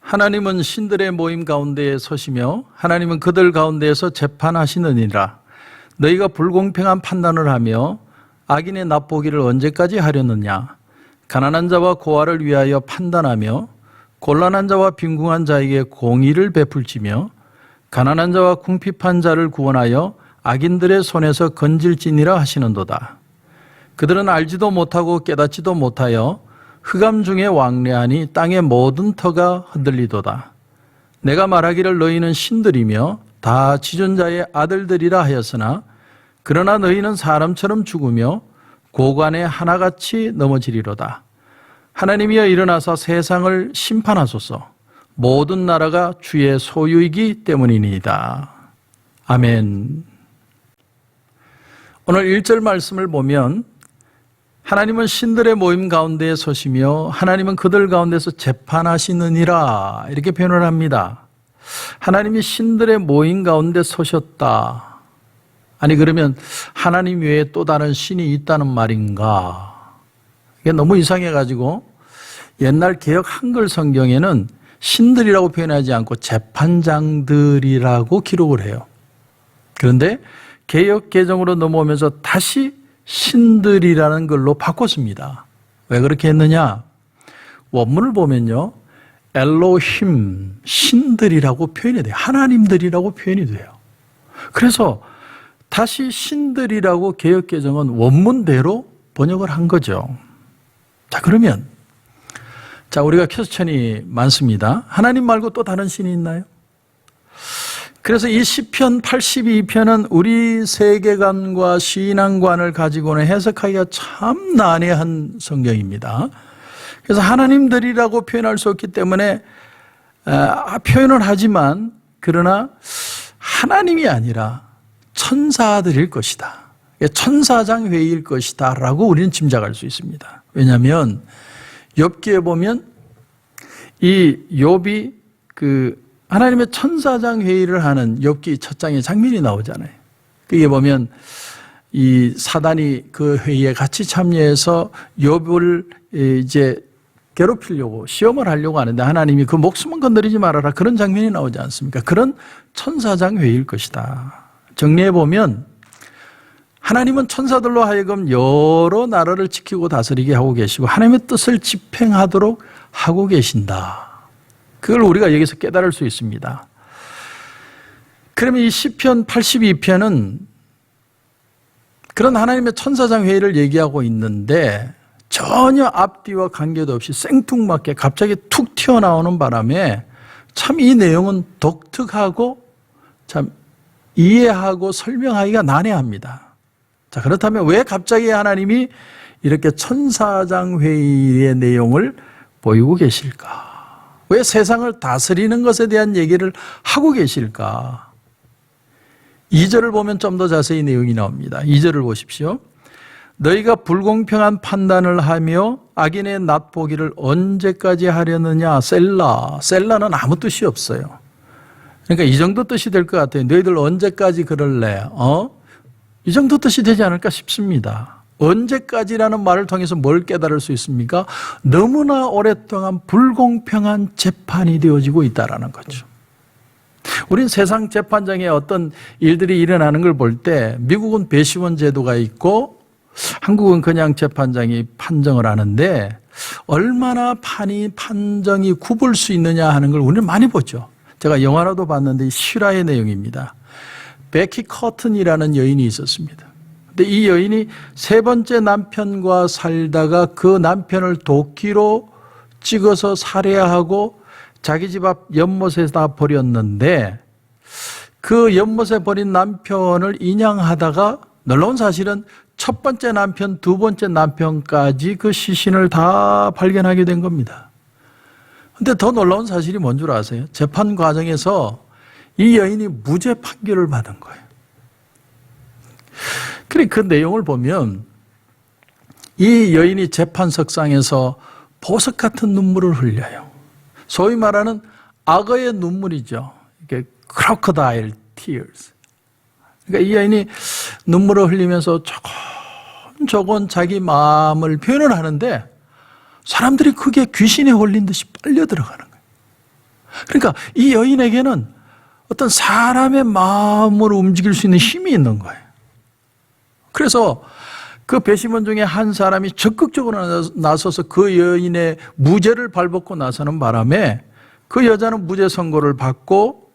하나님은 신들의 모임 가운데에 서시며 하나님은 그들 가운데에서 재판하시느니라. 너희가 불공평한 판단을 하며 악인의 납보기를 언제까지 하려느냐. 가난한 자와 고아를 위하여 판단하며 곤란한 자와 빈궁한 자에게 공의를 베풀지며 가난한 자와 궁핍한 자를 구원하여 악인들의 손에서 건질지니라 하시는도다. 그들은 알지도 못하고 깨닫지도 못하여 흑암 중에 왕래하니 땅의 모든 터가 흔들리도다. 내가 말하기를 너희는 신들이며 다 지존자의 아들들이라 하였으나 그러나 너희는 사람처럼 죽으며 고관에 하나같이 넘어지리로다. 하나님이여 일어나사 세상을 심판하소서. 모든 나라가 주의 소유이기 때문이니이다. 아멘. 오늘 1절 말씀을 보면 하나님은 신들의 모임 가운데에 서시며 하나님은 그들 가운데서 재판하시느니라 이렇게 표현을 합니다. 하나님이 신들의 모임 가운데 서셨다. 아니 그러면 하나님 외에 또 다른 신이 있다는 말인가? 이게 너무 이상해가지고 옛날 개역 한글 성경에는 신들이라고 표현하지 않고 재판장들이라고 기록을 해요. 그런데 개역 개정으로 넘어오면서 다시 신들이라는 걸로 바꿨습니다. 왜 그렇게 했느냐? 원문을 보면요. 엘로힘, 신들이라고 표현이 돼요. 하나님들이라고 표현이 돼요. 그래서 다시 신들이라고 개역개정은 원문대로 번역을 한 거죠. 자, 그러면 우리가 퀘스천이 많습니다. 하나님 말고 또 다른 신이 있나요? 그래서 이 시편 82편은 우리 세계관과 신앙관을 가지고는 해석하기가 참 난해한 성경입니다. 그래서 하나님들이라고 표현할 수 없기 때문에 표현을 하지만 그러나 하나님이 아니라 천사들일 것이다. 천사장 회의일 것이다 라고 우리는 짐작할 수 있습니다. 왜냐하면 욥기에 보면 이 욥이 하나님의 천사장 회의를 하는 욥기 첫 장의 장면이 나오잖아요. 그게 보면 이 사단이 그 회의에 같이 참여해서 욥을 이제 괴롭히려고 시험을 하려고 하는데 하나님이 그 목숨은 건드리지 말아라 그런 장면이 나오지 않습니까? 그런 천사장 회의일 것이다. 정리해 보면 하나님은 천사들로 하여금 여러 나라를 지키고 다스리게 하고 계시고 하나님의 뜻을 집행하도록 하고 계신다. 그걸 우리가 여기서 깨달을 수 있습니다. 그러면 이 시편 82편은 그런 하나님의 천사장 회의를 얘기하고 있는데 전혀 앞뒤와 관계도 없이 생뚱맞게 갑자기 툭 튀어나오는 바람에 참 이 내용은 독특하고 참 이해하고 설명하기가 난해합니다. 자, 그렇다면 왜 갑자기 하나님이 이렇게 천사장 회의의 내용을 보이고 계실까? 왜 세상을 다스리는 것에 대한 얘기를 하고 계실까? 2절을 보면 좀 더 자세히 내용이 나옵니다. 2절을 보십시오. 너희가 불공평한 판단을 하며 악인의 낫보기를 언제까지 하려느냐? 셀라는 아무 뜻이 없어요. 그러니까 이 정도 뜻이 될 것 같아요. 너희들 언제까지 그럴래? 이 정도 뜻이 되지 않을까 싶습니다. 언제까지라는 말을 통해서 뭘 깨달을 수 있습니까? 너무나 오랫동안 불공평한 재판이 되어지고 있다는 거죠. 우린 세상 재판장에 어떤 일들이 일어나는 걸 볼 때 미국은 배심원 제도가 있고 한국은 그냥 재판장이 판정을 하는데 얼마나 판정이 굽을 수 있느냐 하는 걸 우리는 많이 보죠. 제가 영화로도 봤는데 실화의 내용입니다. 베키 커튼이라는 여인이 있었습니다. 근데 이 여인이 세 번째 남편과 살다가 그 남편을 도끼로 찍어서 살해하고 자기 집 앞 연못에다 버렸는데 그 연못에 버린 남편을 인양하다가 놀라운 사실은 첫 번째 남편, 두 번째 남편까지 그 시신을 다 발견하게 된 겁니다. 근데 더 놀라운 사실이 뭔 줄 아세요? 재판 과정에서 이 여인이 무죄 판결을 받은 거예요. 그래 그 내용을 보면 이 여인이 재판석상에서 보석 같은 눈물을 흘려요. 소위 말하는 악어의 눈물이죠. 이게 crocodile tears. 그러니까 이 여인이 눈물을 흘리면서 조곤 자기 마음을 표현을 하는데 사람들이 그게 귀신에 홀린 듯이 빨려 들어가는 거예요. 그러니까 이 여인에게는 어떤 사람의 마음을 움직일 수 있는 힘이 있는 거예요. 그래서 그 배심원 중에 한 사람이 적극적으로 나서서 그 여인의 무죄를 발벗고 나서는 바람에 그 여자는 무죄 선고를 받고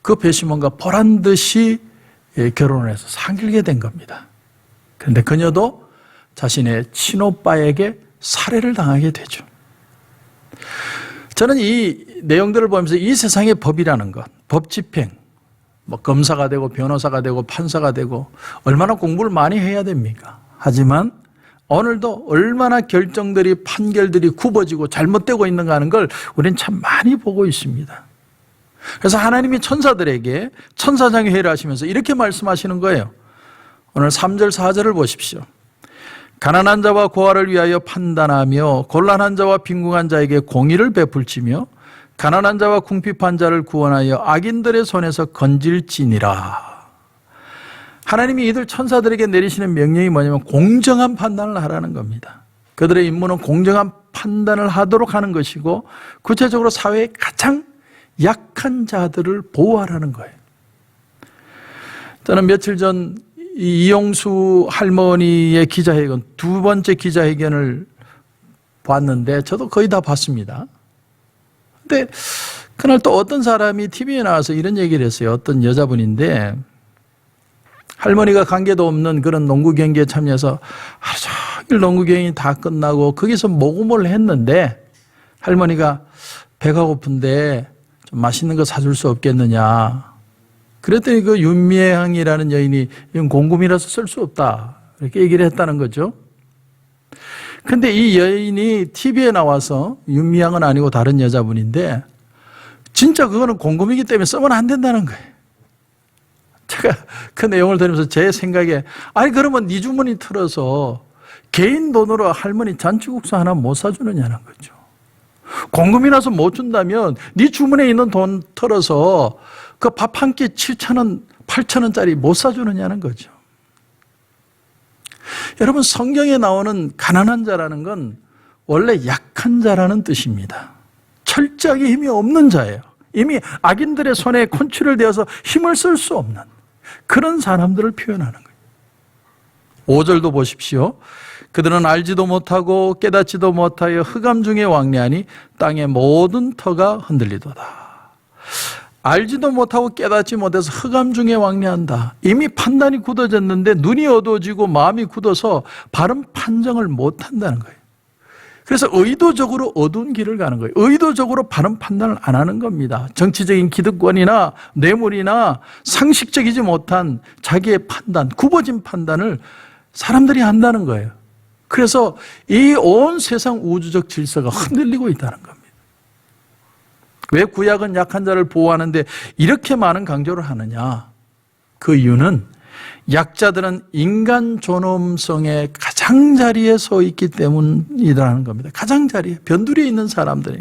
그 배심원과 보란 듯이 결혼을 해서 사귀게 된 겁니다. 그런데 그녀도 자신의 친오빠에게 살해를 당하게 되죠. 저는 이 내용들을 보면서 이 세상의 법이라는 것, 법 집행, 검사가 되고 변호사가 되고 판사가 되고 얼마나 공부를 많이 해야 됩니까? 하지만 오늘도 얼마나 결정들이 판결들이 굽어지고 잘못되고 있는가 하는 걸 우리는 참 많이 보고 있습니다. 그래서 하나님이 천사들에게 천사장회를 하시면서 이렇게 말씀하시는 거예요. 오늘 3절 4절을 보십시오. 가난한 자와 고아를 위하여 판단하며 곤란한 자와 빈궁한 자에게 공의를 베풀지며 가난한 자와 궁핍한 자를 구원하여 악인들의 손에서 건질지니라. 하나님이 이들 천사들에게 내리시는 명령이 뭐냐면 공정한 판단을 하라는 겁니다. 그들의 임무는 공정한 판단을 하도록 하는 것이고 구체적으로 사회의 가장 약한 자들을 보호하라는 거예요. 저는 며칠 전 이용수 할머니의 기자회견, 두 번째 기자회견을 봤는데 저도 거의 다 봤습니다. 근데 그날 또 어떤 사람이 TV에 나와서 이런 얘기를 했어요. 어떤 여자분인데 할머니가 관계도 없는 그런 농구 경기에 참여해서 하루 종일 농구 경기 다 끝나고 거기서 모금을 했는데 할머니가 배가 고픈데 좀 맛있는 거 사줄 수 없겠느냐. 그랬더니 그 윤미향이라는 여인이 이건 공금이라서 쓸 수 없다. 이렇게 얘기를 했다는 거죠. 근데 이 여인이 TV에 나와서 윤미향은 아니고 다른 여자분인데 진짜 그거는 공금이기 때문에 쓰면 안 된다는 거예요. 제가 그 내용을 들으면서 제 생각에 아니 그러면 네 주머니 틀어서 개인 돈으로 할머니 잔치국수 하나 못 사주느냐는 거죠. 공금이라서 못 준다면 네 주머니에 있는 돈 털어서 그 밥 한 끼 7,000원, 8,000원짜리 못 사주느냐는 거죠. 여러분 성경에 나오는 가난한 자라는 건 원래 약한 자라는 뜻입니다. 철저하게 힘이 없는 자예요. 이미 악인들의 손에 컨트롤되어서 힘을 쓸 수 없는 그런 사람들을 표현하는 거예요. 5절도 보십시오. 그들은 알지도 못하고 깨닫지도 못하여 흑암 중에 왕래하니 땅의 모든 터가 흔들리도다. 알지도 못하고 깨닫지 못해서 흑암 중에 왕래한다. 이미 판단이 굳어졌는데 눈이 어두워지고 마음이 굳어서 바른 판정을 못한다는 거예요. 그래서 의도적으로 어두운 길을 가는 거예요. 의도적으로 바른 판단을 안 하는 겁니다. 정치적인 기득권이나 뇌물이나 상식적이지 못한 자기의 판단, 굽어진 판단을 사람들이 한다는 거예요. 그래서 이 온 세상 우주적 질서가 흔들리고 있다는 겁니다. 왜 구약은 약한 자를 보호하는데 이렇게 많은 강조를 하느냐? 그 이유는 약자들은 인간 존엄성의 가장자리에 서 있기 때문이라는 겁니다. 가장자리에, 변두리에 있는 사람들이.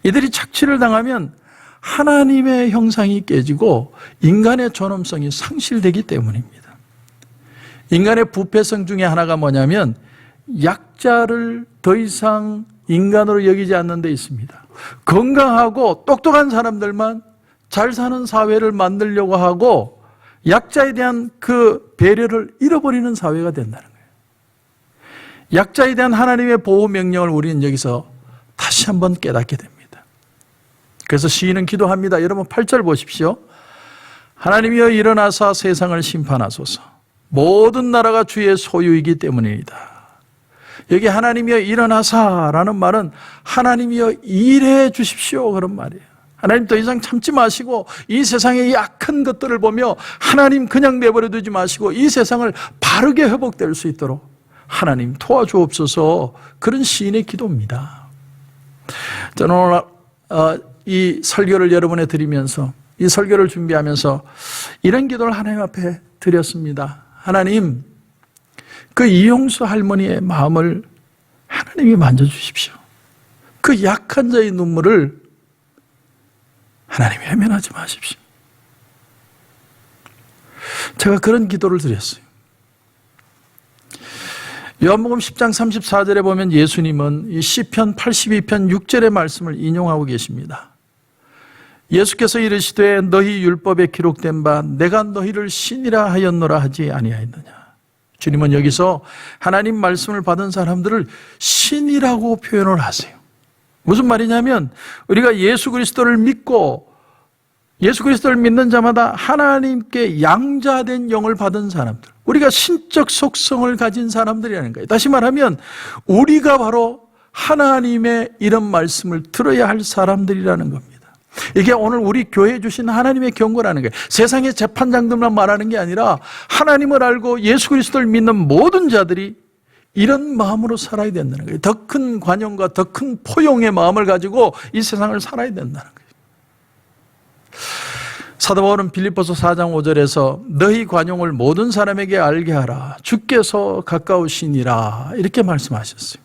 이들이 착취를 당하면 하나님의 형상이 깨지고 인간의 존엄성이 상실되기 때문입니다. 인간의 부패성 중에 하나가 뭐냐면 약자를 더 이상 인간으로 여기지 않는 데 있습니다. 건강하고 똑똑한 사람들만 잘 사는 사회를 만들려고 하고 약자에 대한 그 배려를 잃어버리는 사회가 된다는 거예요. 약자에 대한 하나님의 보호 명령을 우리는 여기서 다시 한번 깨닫게 됩니다. 그래서 시인은 기도합니다. 여러분 8절 보십시오. 하나님이여 일어나사 세상을 심판하소서. 모든 나라가 주의 소유이기 때문이다. 여기 하나님이여 일어나사라는 말은 하나님이여 일해 주십시오 그런 말이에요. 하나님 더 이상 참지 마시고 이 세상의 약한 것들을 보며 하나님 그냥 내버려 두지 마시고 이 세상을 바르게 회복될 수 있도록 하나님 도와주옵소서. 그런 시인의 기도입니다. 저는 오늘 이 설교를 여러분에 드리면서 이 설교를 준비하면서 이런 기도를 하나님 앞에 드렸습니다. 하나님, 그 이용수 할머니의 마음을 하나님이 만져주십시오. 그 약한 자의 눈물을 하나님이 외면하지 마십시오. 제가 그런 기도를 드렸어요. 요한복음 10장 34절에 보면 예수님은 이 시편 82편 6절의 말씀을 인용하고 계십니다. 예수께서 이르시되 너희 율법에 기록된 바 내가 너희를 신이라 하였노라 하지 아니하였느냐. 주님은 여기서 하나님 말씀을 받은 사람들을 신이라고 표현을 하세요. 무슨 말이냐면 우리가 예수 그리스도를 믿고 예수 그리스도를 믿는 자마다 하나님께 양자된 영을 받은 사람들, 우리가 신적 속성을 가진 사람들이라는 거예요. 다시 말하면 우리가 바로 하나님의 이런 말씀을 들어야 할 사람들이라는 겁니다. 이게 오늘 우리 교회에 주신 하나님의 경고라는 거예요. 세상의 재판장들만 말하는 게 아니라 하나님을 알고 예수 그리스도를 믿는 모든 자들이 이런 마음으로 살아야 된다는 거예요. 더 큰 관용과 더 큰 포용의 마음을 가지고 이 세상을 살아야 된다는 거예요. 사도 바울은 빌립보서 4장 5절에서 너희 관용을 모든 사람에게 알게 하라. 주께서 가까우시니라. 이렇게 말씀하셨어요.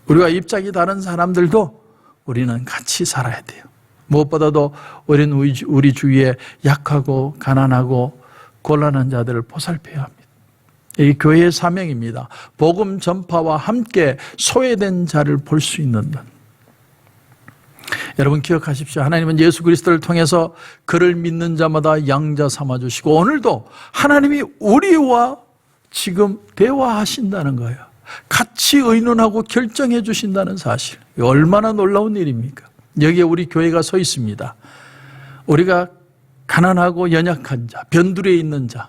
우리가 입장이 다른 사람들도 우리는 같이 살아야 돼요. 무엇보다도 우리는 우리 주위에 약하고 가난하고 곤란한 자들을 보살펴야 합니다. 이 교회의 사명입니다. 복음 전파와 함께 소외된 자를 볼 수 있는 것. 여러분 기억하십시오. 하나님은 예수 그리스도를 통해서 그를 믿는 자마다 양자 삼아주시고 오늘도 하나님이 우리와 지금 대화하신다는 거예요. 같이 의논하고 결정해 주신다는 사실. 얼마나 놀라운 일입니까? 여기에 우리 교회가 서 있습니다. 우리가 가난하고 연약한 자, 변두리에 있는 자,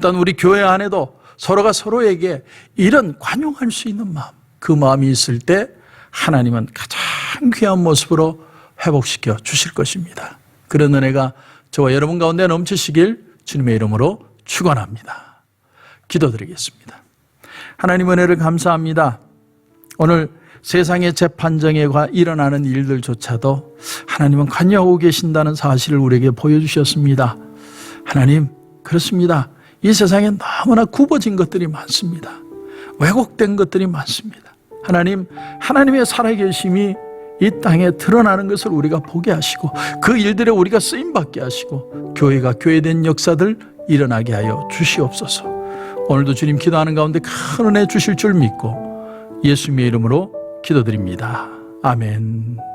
또한 우리 교회 안에도 서로가 서로에게 이런 관용할 수 있는 마음, 그 마음이 있을 때 하나님은 가장 귀한 모습으로 회복시켜 주실 것입니다. 그런 은혜가 저와 여러분 가운데 넘치시길 주님의 이름으로 축원합니다. 기도드리겠습니다. 하나님 은혜를 감사합니다. 오늘 세상의 재판정에 일어나는 일들조차도 하나님은 관여하고 계신다는 사실을 우리에게 보여주셨습니다. 하나님, 그렇습니다. 이 세상에 너무나 굽어진 것들이 많습니다. 왜곡된 것들이 많습니다. 하나님, 하나님의 살아계심이 이 땅에 드러나는 것을 우리가 보게 하시고 그 일들에 우리가 쓰임받게 하시고 교회가 교회된 역사들 일어나게 하여 주시옵소서. 오늘도 주님 기도하는 가운데 큰 은혜 주실 줄 믿고 예수님의 이름으로 기도드립니다. 아멘.